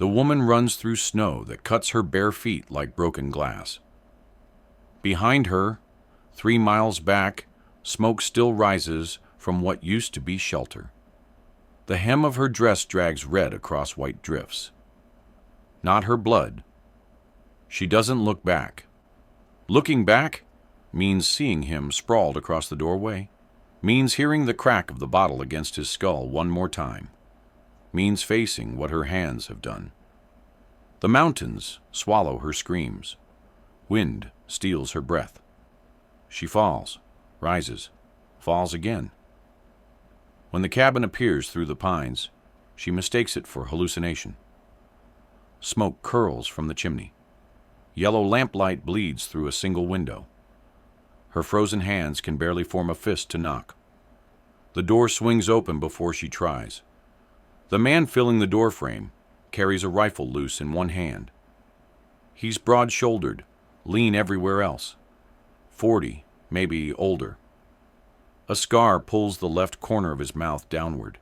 The woman runs through snow that cuts her bare feet like broken glass. Behind her, 3 miles back, smoke still rises from what used to be shelter. The hem of her dress drags red across white drifts. Not her blood. She doesn't look back. Looking back means seeing him sprawled across the doorway, means hearing the crack of the bottle against his skull one more time, means facing what her hands have done. The mountains swallow her screams. Wind steals her breath. She falls, rises, falls again. When the cabin appears through the pines, she mistakes it for hallucination. Smoke curls from the chimney. Yellow lamplight bleeds through a single window. Her frozen hands can barely form a fist to knock. The door swings open before she tries. The man filling the doorframe carries a rifle loose in one hand. He's broad-shouldered, lean everywhere else. 40, maybe older. A scar pulls the left corner of his mouth downward.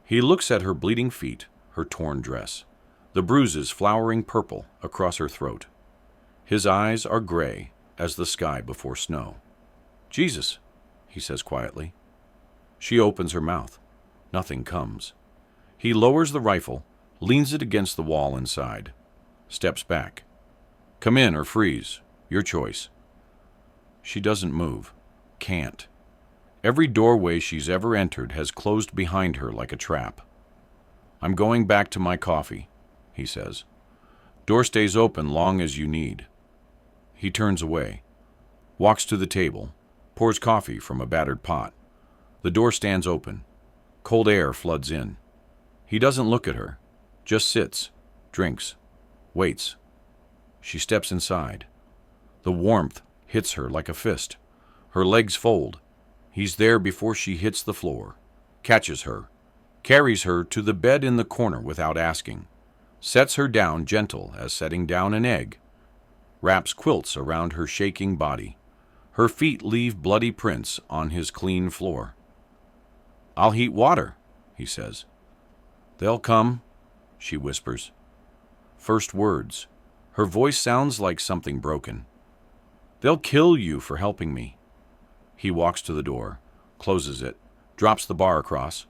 He looks at her bleeding feet, her torn dress, the bruises flowering purple across her throat. His eyes are gray as the sky before snow. "Jesus," he says quietly. She opens her mouth. Nothing comes. He lowers the rifle, leans it against the wall inside, steps back. "Come in or freeze. Your choice." She doesn't move. Can't. Every doorway she's ever entered has closed behind her like a trap. "I'm going back to my coffee," he says. "Door stays open long as you need." He turns away, walks to the table, pours coffee from a battered pot. The door stands open. Cold air floods in. He doesn't look at her, just sits, drinks, waits. She steps inside. The warmth hits her like a fist. Her legs fold. He's there before she hits the floor, catches her, carries her to the bed in the corner without asking, sets her down gentle as setting down an egg, wraps quilts around her shaking body. Her feet leave bloody prints on his clean floor. "I'll heat water," he says. "They'll come," she whispers. First words. Her voice sounds like something broken. "They'll kill you for helping me." He walks to the door, closes it, drops the bar across,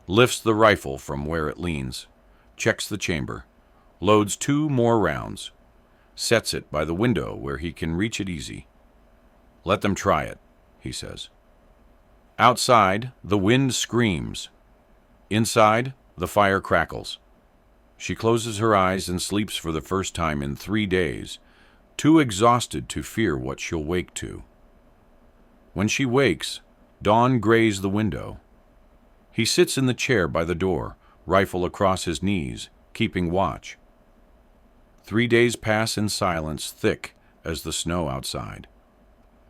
lifts the rifle from where it leans, checks the chamber, loads 2 more rounds, sets it by the window where he can reach it easy. "Let them try it," he says. Outside, the wind screams. Inside, the fire crackles. She closes her eyes and sleeps for the first time in 3 days, too exhausted to fear what she'll wake to. When she wakes, dawn grays the window. He sits in the chair by the door, rifle across his knees, keeping watch. 3 days pass in silence thick as the snow outside.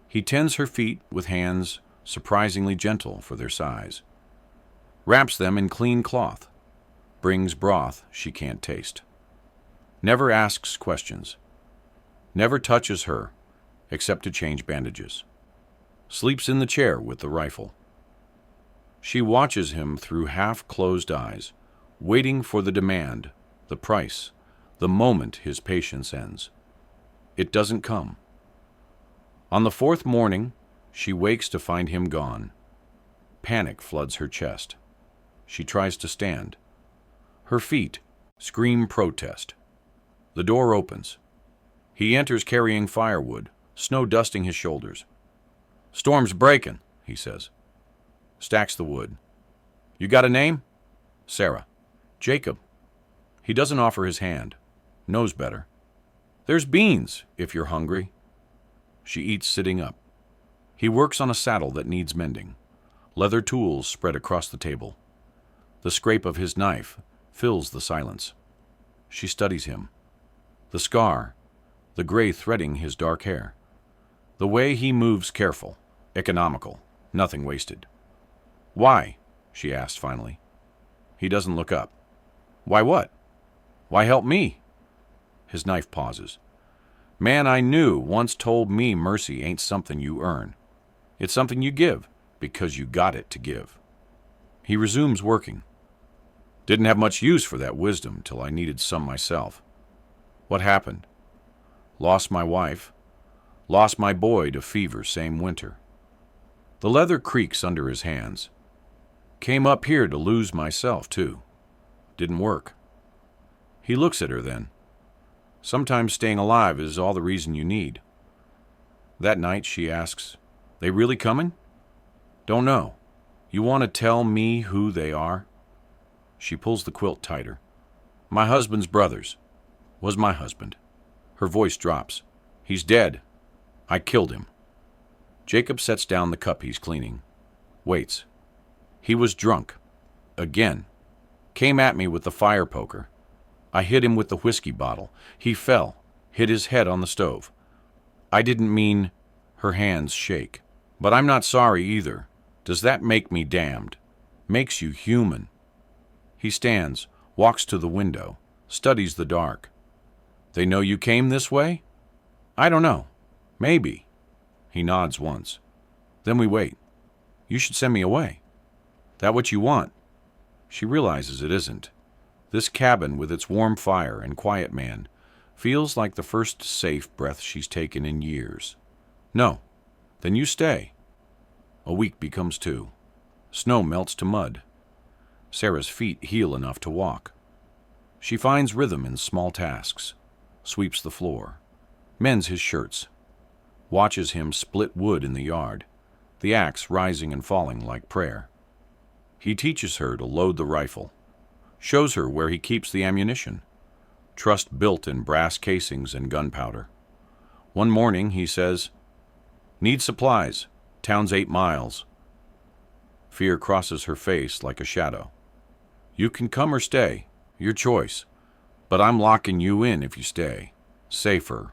He tends her feet with hands surprisingly gentle for their size, wraps them in clean cloth, brings broth she can't taste. Never asks questions. Never touches her, except to change bandages. Sleeps in the chair with the rifle. She watches him through half-closed eyes, waiting for the demand, the price, the moment his patience ends. It doesn't come. On the 4th morning, she wakes to find him gone. Panic floods her chest. She tries to stand. Her feet scream protest. The door opens. He enters carrying firewood, snow dusting his shoulders. "Storm's breaking," he says. Stacks the wood. "You got a name?" "Sarah." "Jacob." He doesn't offer his hand. Knows better. "There's beans, if you're hungry." She eats sitting up. He works on a saddle that needs mending. Leather tools spread across the table. The scrape of his knife fills the silence. She studies him. The scar, the gray threading his dark hair. The way he moves careful, economical, nothing wasted. "Why?" she asks finally. He doesn't look up. "Why what? Why help me?" His knife pauses. "Man I knew once told me mercy ain't something you earn. It's something you give because you got it to give." He resumes working. Didn't have much use for that wisdom till I needed some myself. What happened? Lost my wife. Lost my boy to fever same winter. The leather creaks under his hands. Came up here to lose myself, too. Didn't work. He looks at her then. Sometimes staying alive is all the reason you need. That night she asks, "They really coming?" "Don't know. You want to tell me who they are?" She pulls the quilt tighter. "My husband's brothers. Was my husband." Her voice drops. "He's dead. I killed him." Jacob sets down the cup he's cleaning. Waits. "He was drunk. Again. Came at me with the fire poker. I hit him with the whiskey bottle. He fell, hit his head on the stove. I didn't mean—" Her hands shake. "But I'm not sorry either. Does that make me damned? Makes you human." He stands, walks to the window, studies the dark. "They know you came this way?" "I don't know. Maybe." He nods once. Then we wait. "You should send me away." "That what you want?" She realizes it isn't. This cabin with its warm fire and quiet man feels like the first safe breath she's taken in years. "No." "Then you stay." A week becomes 2. Snow melts to mud. Sarah's feet heal enough to walk. She finds rhythm in small tasks. Sweeps the floor. Mends his shirts. Watches him split wood in the yard, the axe rising and falling like prayer. He teaches her to load the rifle. Shows her where he keeps the ammunition. Trust built in brass casings and gunpowder. One morning he says, "Need supplies. Town's 8 miles. Fear crosses her face like a shadow. "You can come or stay. Your choice. But I'm locking you in if you stay. Safer."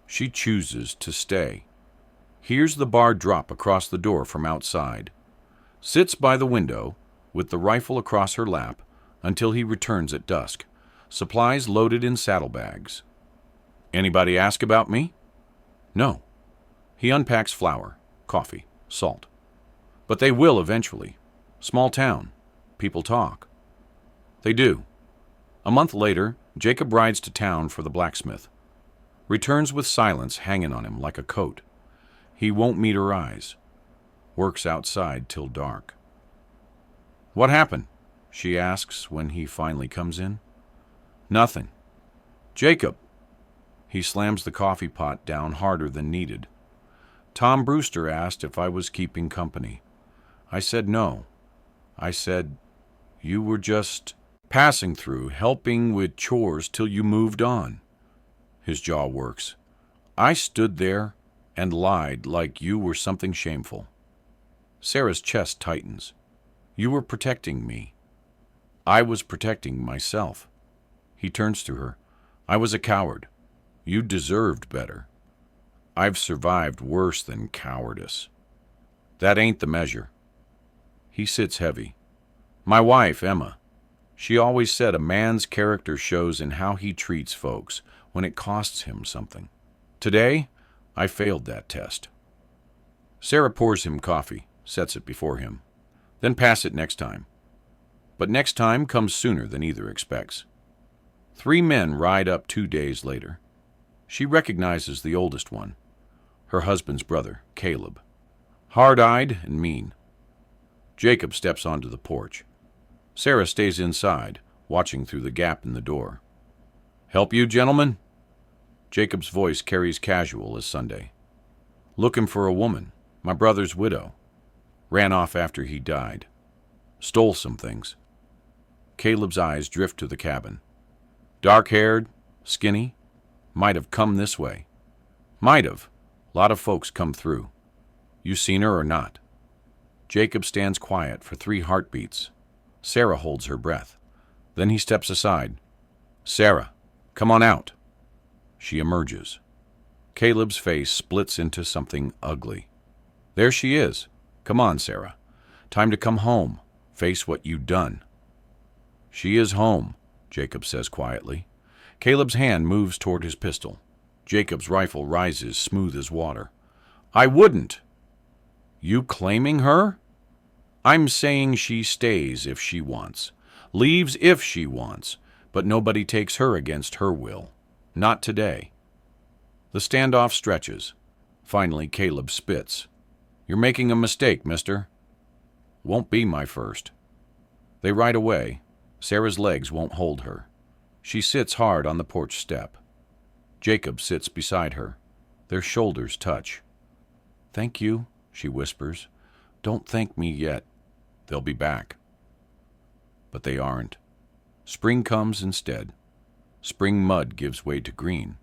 She chooses to stay. Hears the bar drop across the door from outside. Sits by the window with the rifle across her lap until he returns at dusk. Supplies loaded in saddlebags. "Anybody ask about me?" "No." He unpacks flour, coffee, salt. "But they will eventually. Small town. People talk." They do. A month later, Jacob rides to town for the blacksmith. Returns with silence hanging on him like a coat. He won't meet her eyes. Works outside till dark. "What happened?" she asks when he finally comes in. "Nothing." "Jacob." He slams the coffee pot down harder than needed. "Tom Brewster asked if I was keeping company. I said no. I said, you were just passing through, helping with chores till you moved on." His jaw works. "I stood there and lied like you were something shameful." Sarah's chest tightens. "You were protecting me. I was protecting myself." He turns to her. "I was a coward. You deserved better. I've survived worse than cowardice. That ain't the measure." He sits heavy. "My wife, Emma. She always said a man's character shows in how he treats folks when it costs him something. Today, I failed that test." Sarah pours him coffee, sets it before him. "Then pass it next time." But next time comes sooner than either expects. 3 men ride up 2 days later. She recognizes the oldest one, her husband's brother, Caleb. Hard-eyed and mean. Jacob steps onto the porch. Sarah stays inside, watching through the gap in the door. "Help you, gentlemen?" Jacob's voice carries casual as Sunday. "Looking for a woman, my brother's widow. Ran off after he died. Stole some things." Caleb's eyes drift to the cabin. "Dark-haired, skinny, might have come this way." "Might have. Lot of folks come through. You seen her or not?" Jacob stands quiet for 3 heartbeats. Sarah holds her breath. Then he steps aside. "Sarah, come on out." She emerges. Caleb's face splits into something ugly. "There she is. Come on, Sarah. Time to come home. Face what you done." "She is home," Jacob says quietly. Caleb's hand moves toward his pistol. Jacob's rifle rises smooth as water. "I wouldn't." "You claiming her?" "I'm saying she stays if she wants. Leaves if she wants, but nobody takes her against her will. Not today. The standoff stretches. Finally, Caleb spits. You're making a mistake, mister. Won't be my first. They ride away. Sarah's legs won't hold her. She sits hard on the porch step. Jacob sits beside her. Their shoulders touch. Thank you, she whispers. Don't thank me yet. They'll be back. But they aren't. Spring comes instead. Spring mud gives way to green.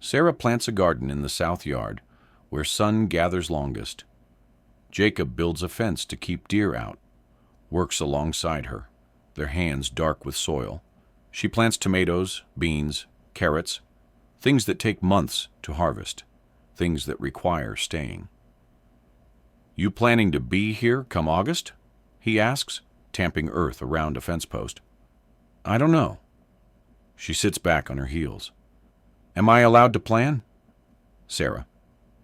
Sarah plants a garden in the south yard, where sun gathers longest. Jacob builds a fence to keep deer out, works alongside her, their hands dark with soil. She plants tomatoes, beans, carrots, things that take months to harvest, things that require staying. You planning to be here come August? He asks, tamping earth around a fence post. I don't know. She sits back on her heels. Am I allowed to plan? Sarah,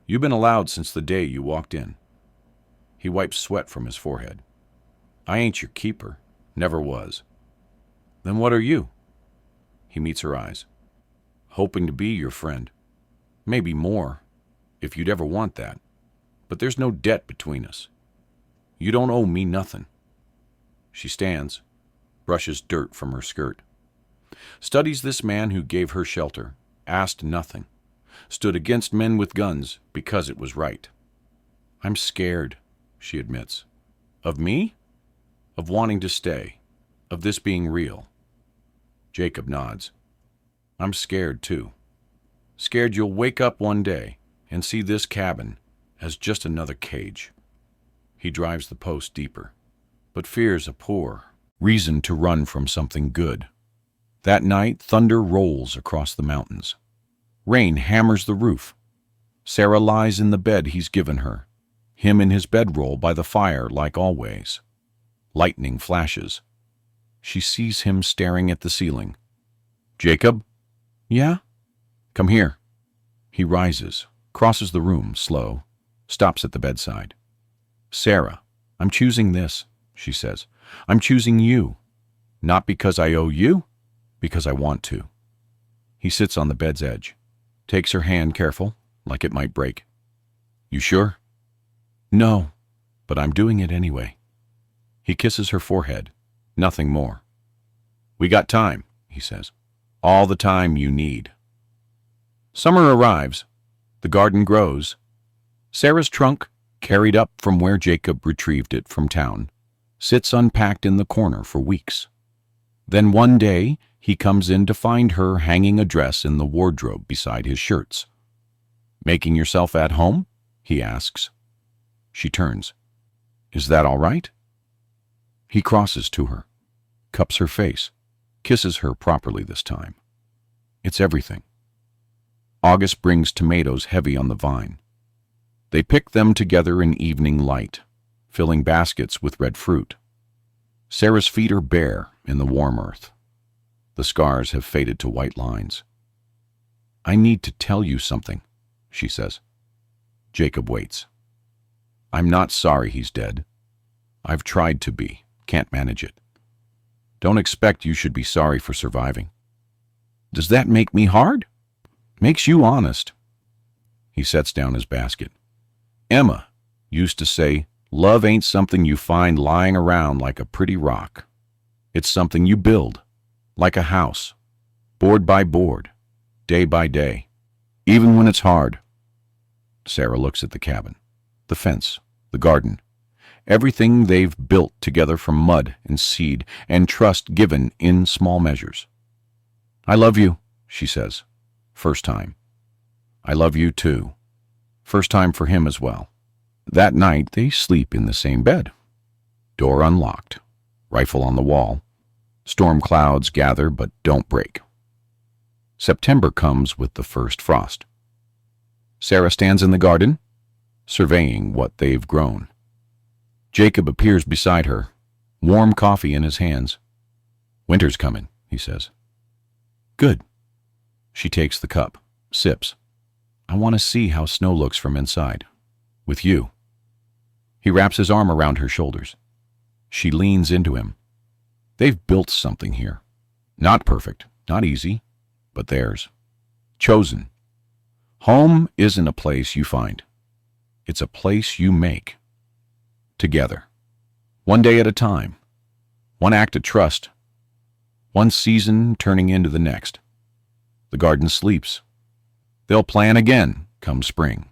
you've been allowed since the day you walked in. He wipes sweat from his forehead. I ain't your keeper. Never was. Then what are you? He meets her eyes. Hoping to be your friend. Maybe more, if you'd ever want that. But there's no debt between us. You don't owe me nothing. She stands, brushes dirt from her skirt. Studies this man who gave her shelter, asked nothing, stood against men with guns because it was right. I'm scared, she admits. Of me? Of wanting to stay, of this being real. Jacob nods. I'm scared too. Scared you'll wake up one day and see this cabin as just another cage. He drives the post deeper, but fears a poor reason to run from something good. That night, thunder rolls across the mountains. Rain hammers the roof. Sarah lies in the bed he's given her, him in his bedroll by the fire like always. Lightning flashes. She sees him staring at the ceiling. Jacob? Yeah? Come here. He rises, crosses the room, slow, stops at the bedside. Sarah, I'm choosing this, she says. I'm choosing you. Not because I owe you, because I want to. He sits on the bed's edge, takes her hand careful, like it might break. You sure? No, but I'm doing it anyway. He kisses her forehead, nothing more. We got time, he says. All the time you need. Summer arrives. The garden grows. Sarah's trunk, carried up from where Jacob retrieved it from town, sits unpacked in the corner for weeks. Then one day, he comes in to find her hanging a dress in the wardrobe beside his shirts. Making yourself at home? He asks. She turns. Is that all right? He crosses to her, cups her face, kisses her properly this time. It's everything. August brings tomatoes heavy on the vine. They pick them together in evening light, filling baskets with red fruit. Sarah's feet are bare in the warm earth. The scars have faded to white lines. I need to tell you something, she says. Jacob waits. I'm not sorry he's dead. I've tried to be, can't manage it. Don't expect you should be sorry for surviving. Does that make me hard? Makes you honest. He sets down his basket. Emma used to say, love ain't something you find lying around like a pretty rock. It's something you build, like a house, board by board, day by day, even when it's hard. Sarah looks at the cabin, the fence, the garden, everything they've built together from mud and seed and trust given in small measures. I love you, she says, first time. I love you too, first time for him as well. That night they sleep in the same bed. Door unlocked, rifle on the wall. Storm clouds gather but don't break. September comes with the first frost. Sarah stands in the garden, surveying what they've grown. Jacob appears beside her, warm coffee in his hands. Winter's coming, he says. Good. She takes the cup, sips. I want to see how snow looks from inside. With you. He wraps his arm around her shoulders. She leans into him. They've built something here. Not perfect, not easy, but theirs. Chosen. Home isn't a place you find. It's a place you make. Together. One day at a time. One act of trust. One season turning into the next. The garden sleeps. They'll plan again come spring.